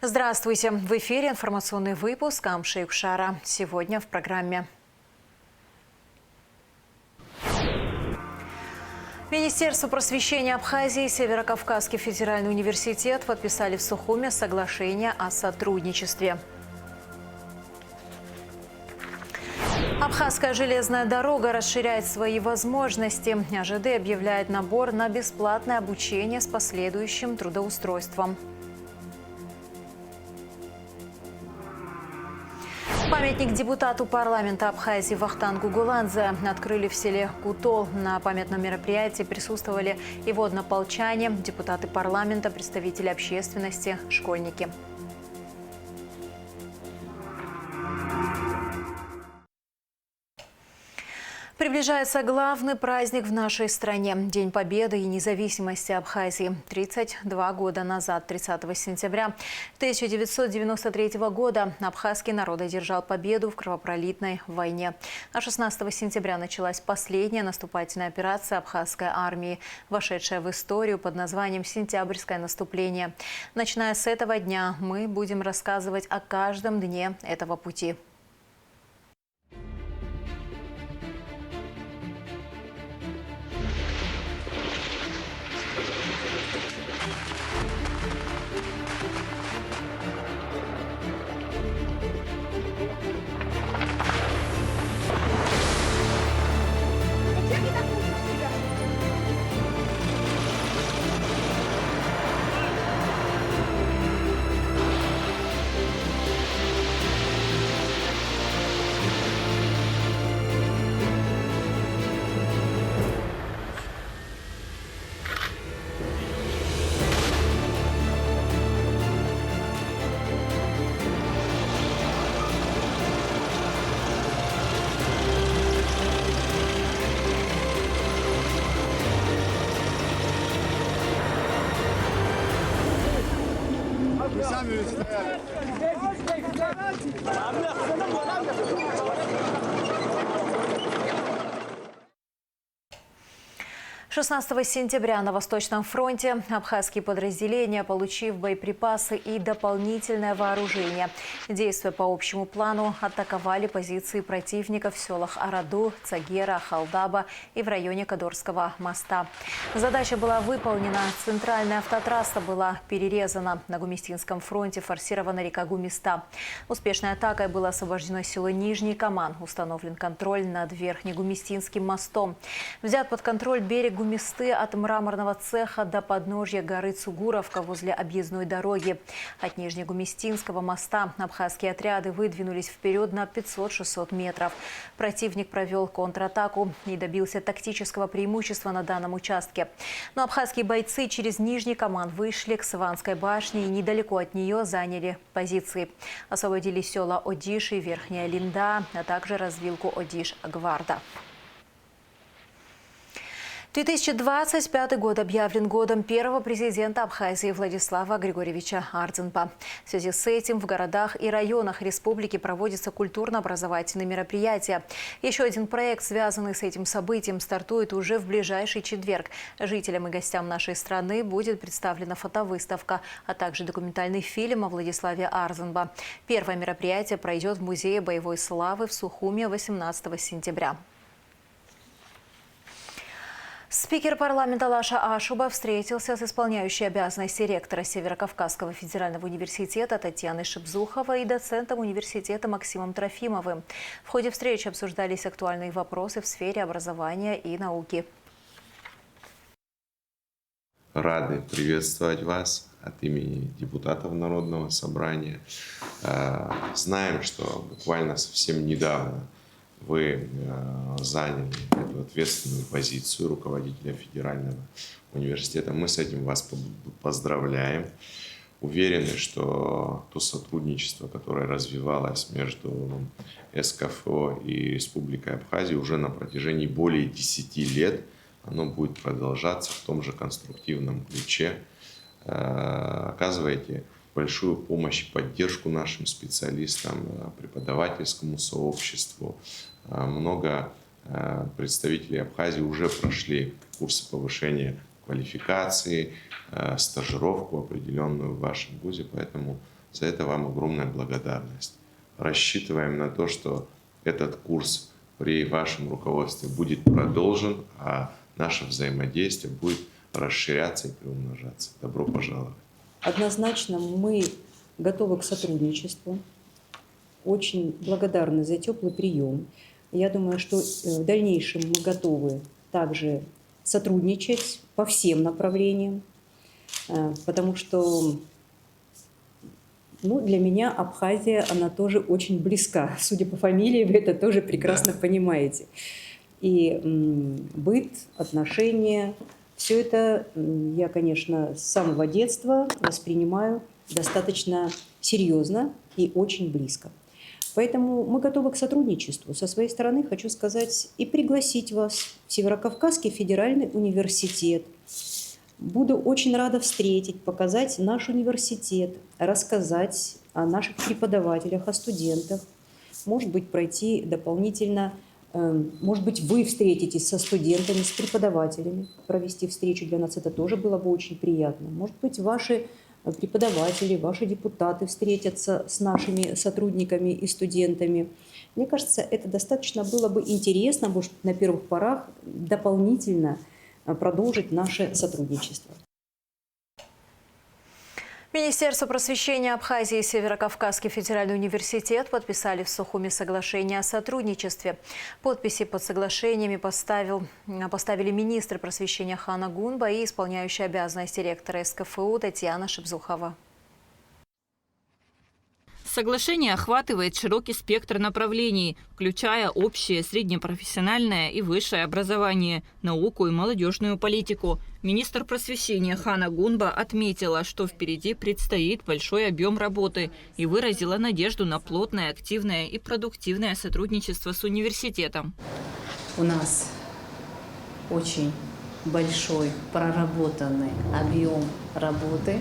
Здравствуйте! В эфире информационный выпуск Амшейк Шара. Сегодня в программе. Министерство просвещения Абхазии и Северокавказский федеральный университет подписали в Сухуме соглашение о сотрудничестве. Абхазская железная дорога расширяет свои возможности. АЖД объявляет набор на бесплатное обучение с последующим трудоустройством. Памятник депутату парламента Абхазии Вахтангу Гуладзе открыли в селе Кутол. На памятном мероприятии присутствовали и воднополчане, депутаты парламента, представители общественности, школьники. Приближается главный праздник в нашей стране – День Победы и независимости Абхазии. 32 года назад, 30 сентября 1993 года, абхазский народ одержал победу в кровопролитной войне. А 16 сентября началась последняя наступательная операция абхазской армии, вошедшая в историю под названием «Сентябрьское наступление». Начиная с этого дня мы будем рассказывать о каждом дне этого пути. Сами стояли. 16 сентября на Восточном фронте абхазские подразделения, получив боеприпасы и дополнительное вооружение, действуя по общему плану, атаковали позиции противника в селах Араду, Цагера, Халдаба и в районе Кадорского моста. Задача была выполнена. Центральная автотрасса была перерезана. На Гумистинском фронте форсирована река Гумиста. Успешной атакой было освобождено село Нижний Каман. Установлен контроль над Верхнегумистинским мостом. Взят под контроль берег Гумисты от мраморного цеха до подножья горы Цугуровка возле объездной дороги. От Нижнегумистинского моста абхазские отряды выдвинулись вперед на 500-600 метров. Противник провел контратаку и добился тактического преимущества на данном участке. Но абхазские бойцы через Нижний Каман вышли к Саванской башне и недалеко от нее заняли позиции. Освободили села Одиш и Верхняя Линда, а также развилку Одиш-Гварда. 2025 год объявлен годом первого президента Абхазии Владислава Григорьевича Ардзенпа. В связи с этим в городах и районах республики проводятся культурно-образовательные мероприятия. Еще один проект, связанный с этим событием, стартует уже в ближайший четверг. Жителям и гостям нашей страны будет представлена фотовыставка, а также документальный фильм о Владиславе Ардзенпа. Первое мероприятие пройдет в Музее боевой славы в Сухуме 18 сентября. Спикер парламента Лаша Ашуба встретился с исполняющей обязанности ректора Северокавказского федерального университета Татьяной Шипзуховой и доцентом университета Максимом Трофимовым. В ходе встречи обсуждались актуальные вопросы в сфере образования и науки. Рады приветствовать вас от имени депутатов Народного собрания. Знаем, что буквально совсем недавно вы заняли эту ответственную позицию руководителя федерального университета. Мы с этим вас поздравляем. Уверены, что то сотрудничество, которое развивалось между СКФО и Республикой Абхазия уже на протяжении более 10 лет, оно будет продолжаться в том же конструктивном ключе. Оказываете большую помощь и поддержку нашим специалистам, преподавательскому сообществу. Много представителей Абхазии уже прошли курсы повышения квалификации, стажировку определенную в вашем вузе, поэтому За это вам огромная благодарность. Рассчитываем на то, что этот курс при вашем руководстве будет продолжен, а наше взаимодействие будет расширяться и приумножаться. Добро пожаловать. Однозначно мы готовы к сотрудничеству. Очень благодарны за теплый прием. Я думаю, что в дальнейшем мы готовы также сотрудничать по всем направлениям, потому что для меня Абхазия, она тоже очень близка. Судя по фамилии, вы это тоже прекрасно понимаете. И быт, отношения, все это я, конечно, с самого детства воспринимаю достаточно серьезно и очень близко. Поэтому мы готовы к сотрудничеству. Со своей стороны хочу сказать и пригласить вас в Северокавказский федеральный университет. Буду очень рада встретить, показать наш университет, рассказать о наших преподавателях, о студентах. Может быть, пройти дополнительно, может быть, вы встретитесь со студентами, с преподавателями, провести встречу. Для нас это тоже было бы очень приятно. Может быть, ваши преподаватели, ваши депутаты встретятся с нашими сотрудниками и студентами. Мне кажется, это достаточно было бы интересно, может, на первых порах дополнительно продолжить наше сотрудничество. Министерство просвещения Абхазии и Северокавказский федеральный университет подписали в Сухуме соглашение о сотрудничестве. Подписи под соглашениями поставили министр просвещения Хана Гунба и исполняющая обязанности ректора СКФУ Татьяна Шебзухова. Соглашение охватывает широкий спектр направлений, включая общее, среднепрофессиональное и высшее образование, науку и молодежную политику. Министр просвещения Хана Гунба отметила, что впереди предстоит большой объем работы и выразила надежду на плотное, активное и продуктивное сотрудничество с университетом. У нас очень большой проработанный объем работы.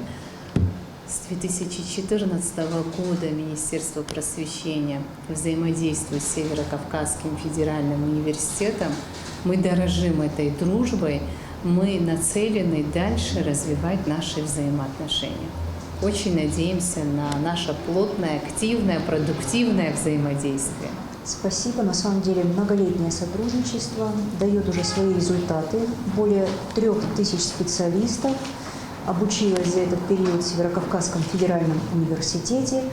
С 2014 года Министерство просвещения взаимодействует с Северокавказским федеральным университетом. Мы дорожим этой дружбой, мы нацелены дальше развивать наши взаимоотношения. Очень надеемся на наше плотное, активное, продуктивное взаимодействие. Спасибо. На самом деле многолетнее сотрудничество дает уже свои результаты. Более 3000 специалистов обучилась за этот период в Северокавказском федеральном университете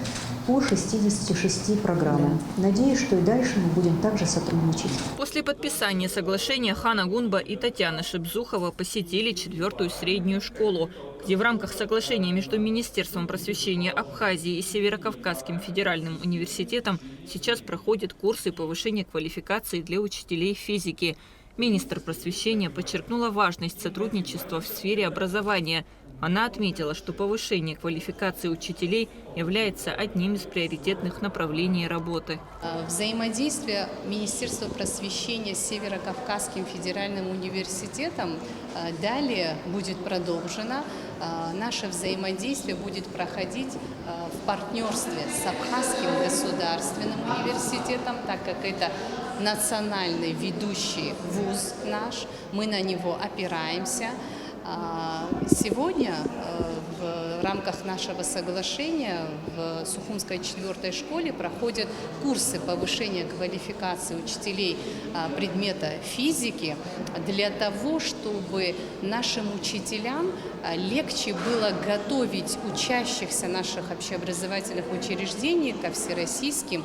по 66 программам. Надеюсь, что и дальше мы будем также сотрудничать. После подписания соглашения Хана Гунба и Татьяна Шебзухова посетили 4-ю среднюю школу, где в рамках соглашения между Министерством просвещения Абхазии и Северокавказским федеральным университетом сейчас проходят курсы повышения квалификации для учителей физики. Министр просвещения подчеркнула важность сотрудничества в сфере образования. Она отметила, что повышение квалификации учителей является одним из приоритетных направлений работы. Взаимодействие Министерства просвещения с Северокавказским федеральным университетом далее будет продолжено. Наше взаимодействие будет проходить в партнерстве с Абхазским государственным университетом, так как это национальный ведущий вуз наш, мы на него опираемся. Сегодня в рамках нашего соглашения в Сухумской 4-й школе проходят курсы повышения квалификации учителей предмета физики для того, чтобы нашим учителям легче было готовить учащихся наших общеобразовательных учреждений ко всероссийским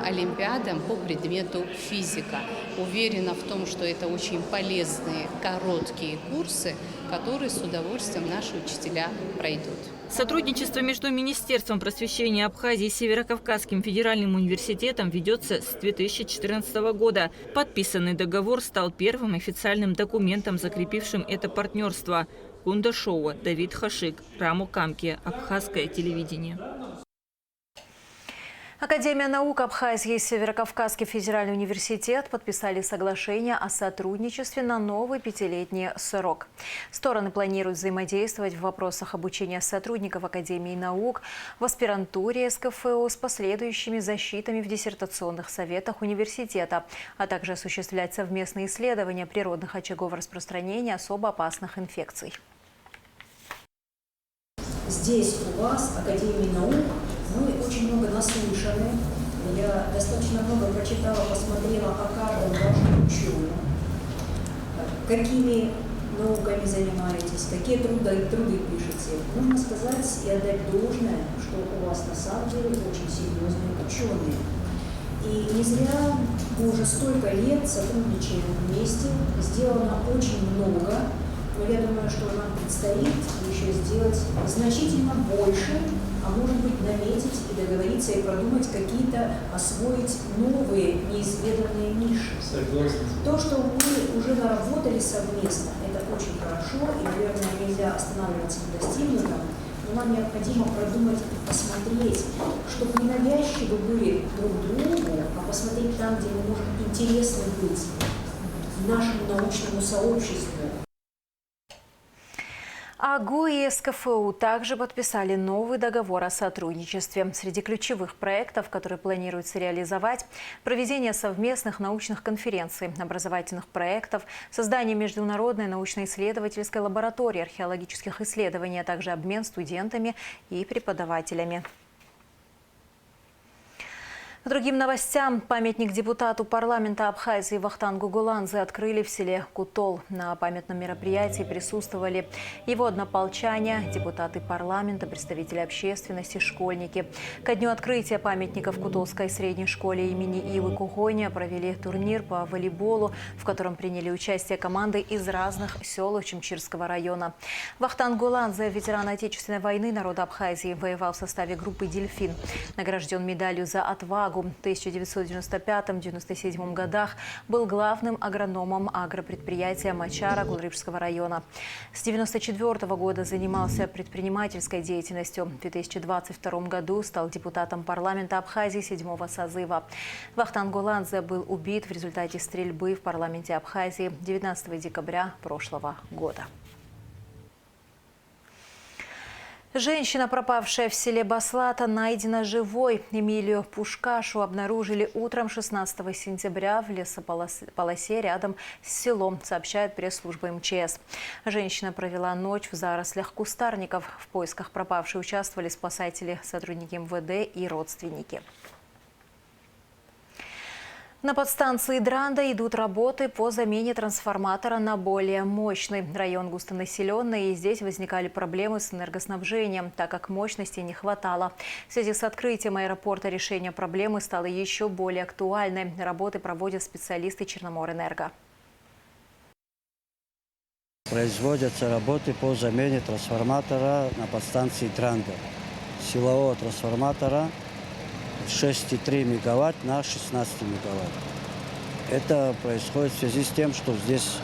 олимпиадам по предмету физика. Уверена в том, что это очень полезные, короткие курсы, которые с удовольствием наши учителя пройдут. Сотрудничество между Министерством просвещения Абхазии и Северокавказским федеральным университетом ведется с 2014 года. Подписанный договор стал первым официальным документом, закрепившим это партнерство. Гунда Шоу, Давид Хашик, Раму Камки, Абхазское телевидение. Академия наук Абхазии и Северокавказский федеральный университет подписали соглашение о сотрудничестве на новый 5-летний срок. Стороны планируют взаимодействовать в вопросах обучения сотрудников Академии наук в аспирантуре СКФУ с последующими защитами в диссертационных советах университета, а также осуществлять совместные исследования природных очагов распространения особо опасных инфекций. здесь у вас, Академии наук, мы очень много наслышаны. Я достаточно много прочитала, посмотрела о каждом вашем ученом, какими науками занимаетесь, какие труды пишете. Нужно сказать и отдать должное, что у вас на самом деле очень серьезные ученые. И не зря мы уже столько лет сотрудничаем вместе, сделано очень много, но я думаю, что нам предстоит еще сделать значительно больше, а может быть наметить и договориться и продумать какие-то, освоить новые неизведанные ниши. То, что мы уже наработали совместно, это очень хорошо, и, наверное, нельзя останавливаться на достигнутом, но нам необходимо продумать и посмотреть, чтобы не навязчивы были друг другу, а посмотреть там, где мы можем интересны быть нашему научному сообществу. А ГУИ и СКФУ также подписали новый договор о сотрудничестве. Среди ключевых проектов, которые планируется реализовать, проведение совместных научных конференций, образовательных проектов, создание международной научно-исследовательской лаборатории археологических исследований, а также обмен студентами и преподавателями. К другим новостям. Памятник депутату парламента Абхазии Вахтангу Гуладзе открыли в селе Кутол. На памятном мероприятии присутствовали его однополчане, депутаты парламента, представители общественности, школьники. Ко дню открытия памятника в Кутолской средней школе имени Ивы Кухоня провели турнир по волейболу, в котором приняли участие команды из разных сел Учимчирского района. Вахтанг Гуладзе, ветеран Отечественной войны народа Абхазии, воевал в составе группы «Дельфин». Награжден медалью за отвагу. В 1995-1997 годах был главным агрономом агропредприятия Мачара Гулрипского района. С 1994 года занимался предпринимательской деятельностью. В 2022 году стал депутатом парламента Абхазии 7-го созыва. Вахтанг Гуладзе был убит в результате стрельбы в парламенте Абхазии 19 декабря прошлого года. Женщина, пропавшая в селе Баслата, найдена живой. Эмилию Пушкашу обнаружили утром 16 сентября в лесополосе рядом с селом, сообщает пресс-служба МЧС. Женщина провела ночь в зарослях кустарников. В поисках пропавшей участвовали спасатели, сотрудники МВД и родственники. На подстанции Дранда идут работы по замене трансформатора на более мощный. Район густонаселенный, и здесь возникали проблемы с энергоснабжением, так как мощности не хватало. В связи с открытием аэропорта решение проблемы стало еще более актуальной. Работы проводят специалисты Черноморэнерго. Производятся работы по замене трансформатора на подстанции Дранда. Силового трансформатора 6,3 мегаватт на 16 мегаватт. Это происходит в связи с тем, что здесь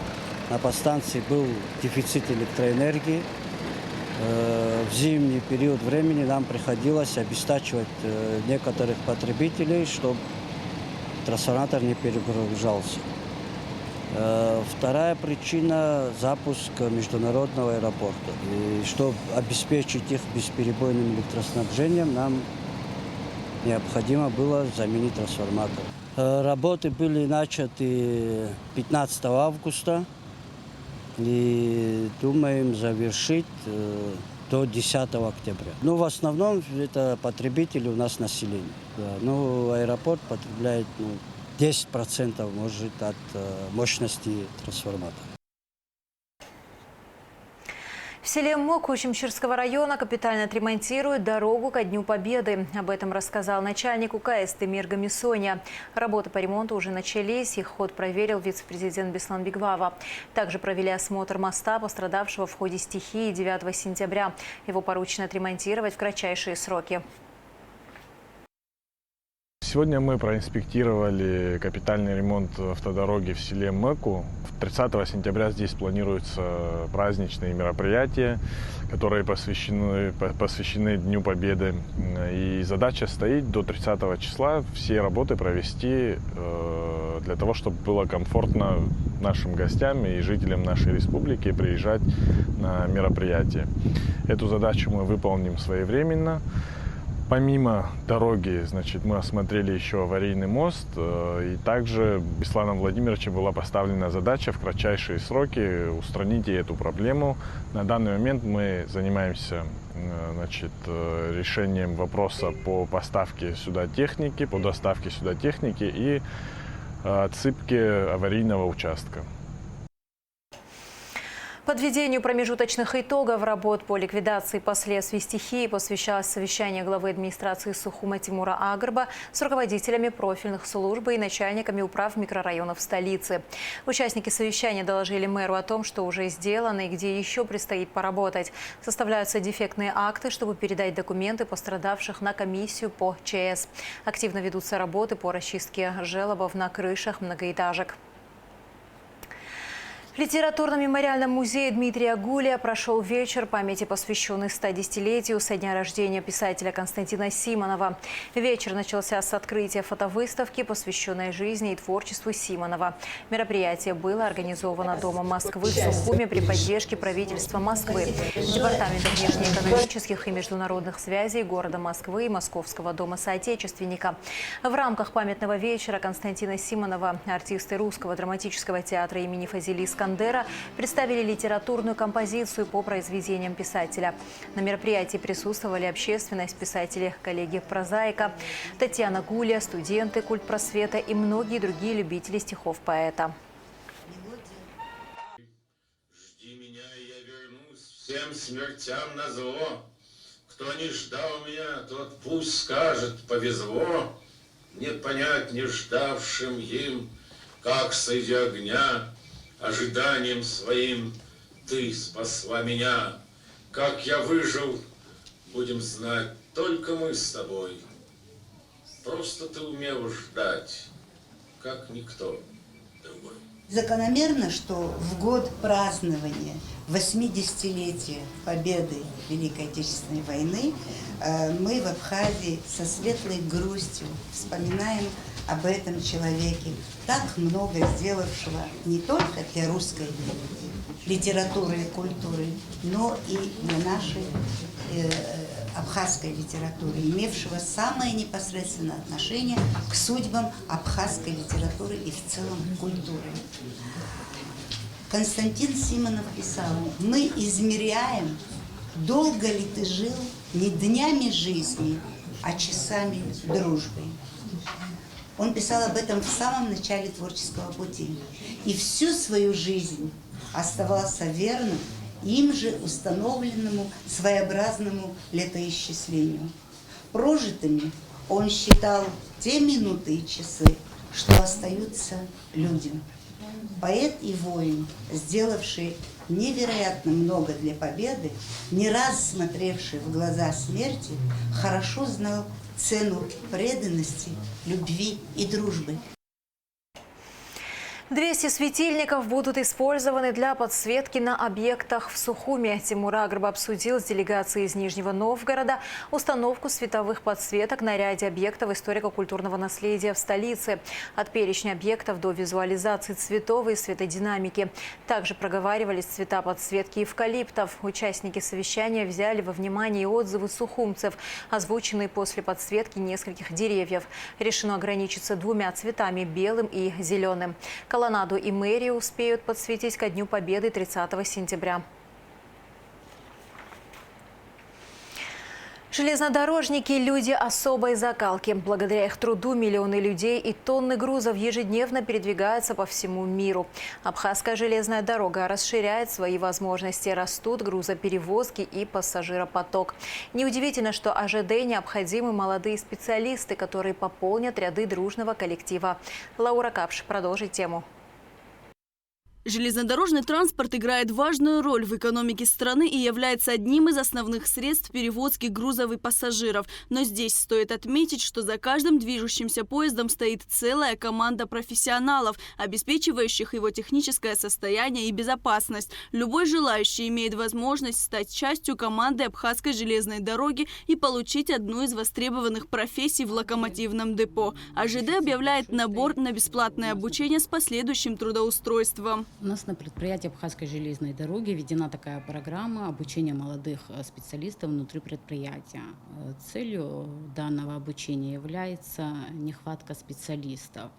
на подстанции был дефицит электроэнергии. В зимний период времени нам приходилось обестачивать некоторых потребителей, чтобы трансформатор не перегружался. Вторая причина – запуск международного аэропорта. И чтобы обеспечить их бесперебойным электроснабжением, нам необходимо было заменить трансформатор. Работы были начаты 15 августа и думаем завершить до 10 октября. Ну, в основном это потребители у нас населения. Да. Ну, аэропорт потребляет 10% может от мощности трансформатора. В селе Мок Учимчирского района капитально отремонтируют дорогу ко Дню Победы. Об этом рассказал начальник УКС Темир Гамисоня. Работы по ремонту уже начались. Их ход проверил вице-президент Беслан Бигвава. Также провели осмотр моста, пострадавшего в ходе стихии 9 сентября. Его поручено отремонтировать в кратчайшие сроки. Сегодня мы проинспектировали капитальный ремонт автодороги в селе Мэку. 30 сентября здесь планируются праздничные мероприятия, которые посвящены Дню Победы. И задача стоит до 30 числа все работы провести для того, чтобы было комфортно нашим гостям и жителям нашей республики приезжать на мероприятия. Эту задачу мы выполним своевременно. Помимо дороги, значит, мы осмотрели еще аварийный мост, и также Бесланом Владимировичем была поставлена задача в кратчайшие сроки устранить и эту проблему. На данный момент мы занимаемся, значит, решением вопроса по поставке сюда техники, по доставке сюда техники и отсыпке аварийного участка. Подведению промежуточных итогов работ по ликвидации последствий стихии посвящалось совещание главы администрации Сухума Тимура Агрба с руководителями профильных служб и начальниками управ микрорайонов столицы. Участники совещания доложили мэру о том, что уже сделано и где еще предстоит поработать. Составляются дефектные акты, чтобы передать документы пострадавших на комиссию по ЧС. Активно ведутся работы по расчистке желобов на крышах многоэтажек. В литературно-мемориальном музее Дмитрия Гулия прошел вечер памяти, посвященный 110-летию со дня рождения писателя Константина Симонова. Вечер начался с открытия фотовыставки, посвященной жизни и творчеству Симонова. Мероприятие было организовано Домом Москвы в Сухуме при поддержке правительства Москвы, Департамента внешнеэкономических и международных связей города Москвы и Московского дома соотечественника. В рамках памятного вечера Константина Симонова артисты Русского драматического театра имени Фазили Искандера представили литературную композицию по произведениям писателя. На мероприятии присутствовали общественность, писатели, коллеги прозаика, Татьяна Гулия, студенты культпросвета и многие другие любители стихов поэта. Жди меня, и я вернусь всем смертям назло. Кто не ждал меня, тот пусть скажет, повезло. Не понять не ждавшим им, как среди огня ожиданием своим ты спасла меня. Как я выжил, будем знать только мы с тобой. Просто ты умела ждать, как никто другой. Закономерно, что в год празднования 80-летия победы Великой Отечественной войны мы в Абхазии со светлой грустью вспоминаем об этом человеке, так много сделавшего не только для русской литературы и культуры, но и для нашей абхазской литературы, имевшего самое непосредственное отношение к судьбам абхазской литературы и в целом культуры. Константин Симонов писал: «Мы измеряем, долго ли ты жил не днями жизни, а часами дружбы». Он писал об этом в самом начале творческого пути. И всю свою жизнь оставался верным им же установленному своеобразному летоисчислению. Прожитыми он считал те минуты и часы, что остаются людям. Поэт и воин, сделавший невероятно много для победы, не раз смотревший в глаза смерти, хорошо знал цену преданности, любви и дружбы. 200 светильников будут использованы для подсветки на объектах в Сухуме. Тимур Агрб обсудил с делегацией из Нижнего Новгорода установку световых подсветок на ряде объектов историко-культурного наследия в столице. От перечня объектов до визуализации цветов и светодинамики. Также проговаривались цвета подсветки эвкалиптов. Участники совещания взяли во внимание отзывы сухумцев, озвученные после подсветки нескольких деревьев. Решено ограничиться 2 цветами – белым и зеленым. Колоннаду и мэрию успеют подсветить ко Дню Победы 30 сентября. Железнодорожники – люди особой закалки. Благодаря их труду миллионы людей и тонны грузов ежедневно передвигаются по всему миру. Абхазская железная дорога расширяет свои возможности. Растут грузоперевозки и пассажиропоток. Неудивительно, что АЖД необходимы молодые специалисты, которые пополнят ряды дружного коллектива. Лаура Капш продолжит тему. Железнодорожный транспорт играет важную роль в экономике страны и является одним из основных средств перевозки грузов и пассажиров. Но здесь стоит отметить, что за каждым движущимся поездом стоит целая команда профессионалов, обеспечивающих его техническое состояние и безопасность. Любой желающий имеет возможность стать частью команды Абхазской железной дороги и получить одну из востребованных профессий в локомотивном депо. АЖД объявляет набор на бесплатное обучение с последующим трудоустройством. У нас на предприятии Абхазской железной дороги введена такая программа обучения молодых специалистов внутри предприятия. Целью данного обучения является нехватка специалистов.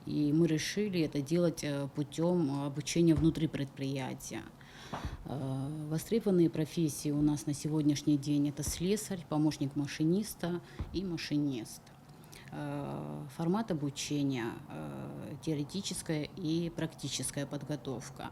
И мы решили это делать путем обучения внутри предприятия. Востребованные профессии у нас на сегодняшний день это слесарь, помощник машиниста и машинист. Формат обучения – теоретическая и практическая подготовка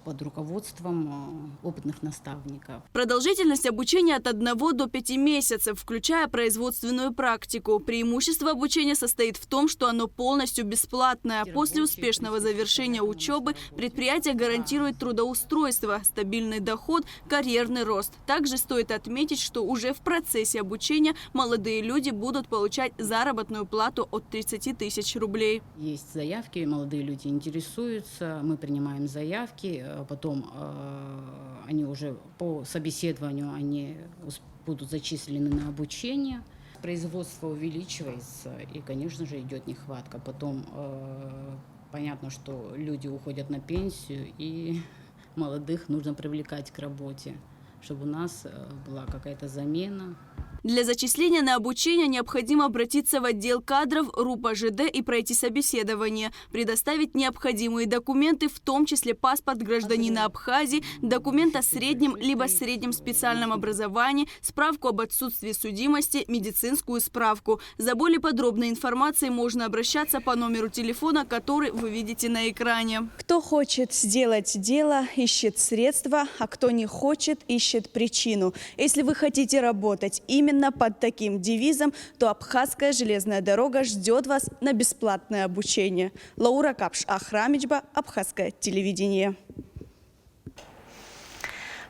под руководством опытных наставников. Продолжительность обучения от 1 до 5 месяцев, включая производственную практику. Преимущество обучения состоит в том, что оно полностью бесплатное. После успешного завершения учебы предприятие гарантирует трудоустройство, стабильный доход, карьерный рост. Также стоит отметить, что уже в процессе обучения молодые люди будут получать заработную плату от 30 тысяч рублей. Есть заявки, молодые люди интересуются, мы принимаем заявки, потом они уже по собеседованию они будут зачислены на обучение. Производство увеличивается и, конечно же, идет нехватка. Потом понятно, что люди уходят на пенсию, и молодых нужно привлекать к работе, чтобы у нас была какая-то замена. Для зачисления на обучение необходимо обратиться в отдел кадров РУП АЖД и пройти собеседование, предоставить необходимые документы, в том числе паспорт гражданина Абхазии, документ о среднем либо среднем специальном образовании, справку об отсутствии судимости, медицинскую справку. За более подробной информацией можно обращаться по номеру телефона, который вы видите на экране. Кто хочет сделать дело, ищет средства, а кто не хочет, ищет причину. Если вы хотите работать именно под таким девизом, то Абхазская железная дорога ждет вас на бесплатное обучение. Лаура Капш Ахрамичба, Абхазское телевидение.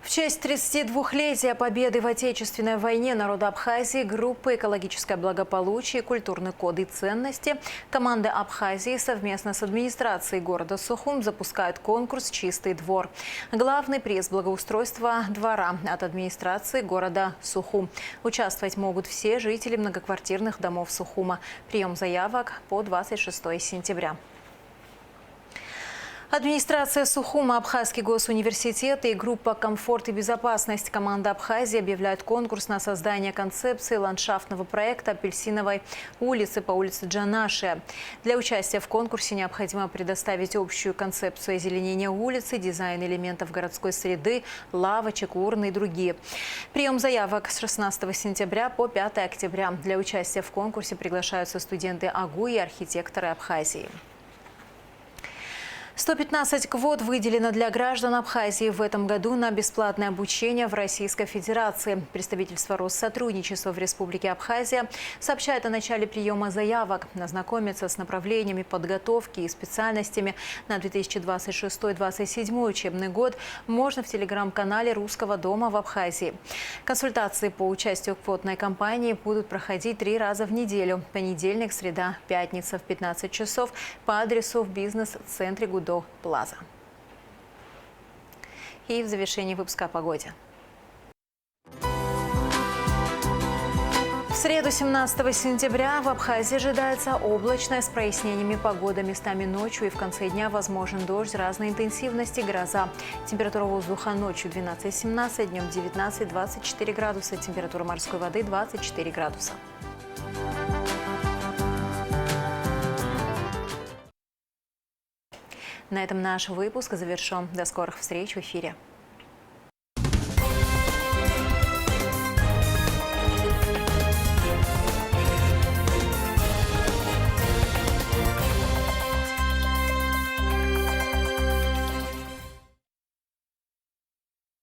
В честь 32-летия победы в Отечественной войне народа Абхазии группы «Экологическое благополучие, культурный код и ценности» команды Абхазии совместно с администрацией города Сухум запускают конкурс «Чистый двор». Главный приз благоустройства двора от администрации города Сухум. Участвовать могут все жители многоквартирных домов Сухума. Прием заявок по 26 сентября. Администрация Сухума, Абхазский госуниверситет и группа «Комфорт и безопасность» команды Абхазии объявляют конкурс на создание концепции ландшафтного проекта Апельсиновой улицы по улице Джанашия. Для участия в конкурсе необходимо предоставить общую концепцию озеленения улицы, дизайн элементов городской среды, лавочек, урны и другие. Прием заявок с 16 сентября по 5 октября. Для участия в конкурсе приглашаются студенты АГУ и архитекторы Абхазии. 115 квот выделено для граждан Абхазии в этом году на бесплатное обучение в Российской Федерации. Представительство Россотрудничества в Республике Абхазия сообщает о начале приема заявок. Ознакомиться с направлениями подготовки и специальностями на 2026-2027 учебный год можно в телеграм-канале Русского дома в Абхазии. Консультации по участию в квотной кампании будут проходить 3 раза в неделю. Понедельник, среда, пятница в 15 часов по адресу в бизнес-центре Гудо Плаза. И в завершении выпуска о погоде. В среду 17 сентября в Абхазии ожидается облачная с прояснениями погода. Местами ночью и в конце дня возможен дождь разной интенсивности, гроза. Температура воздуха ночью 12-17, днем 19-24 градуса. Температура морской воды 24 градуса. На этом наш выпуск завершен. До скорых встреч в эфире.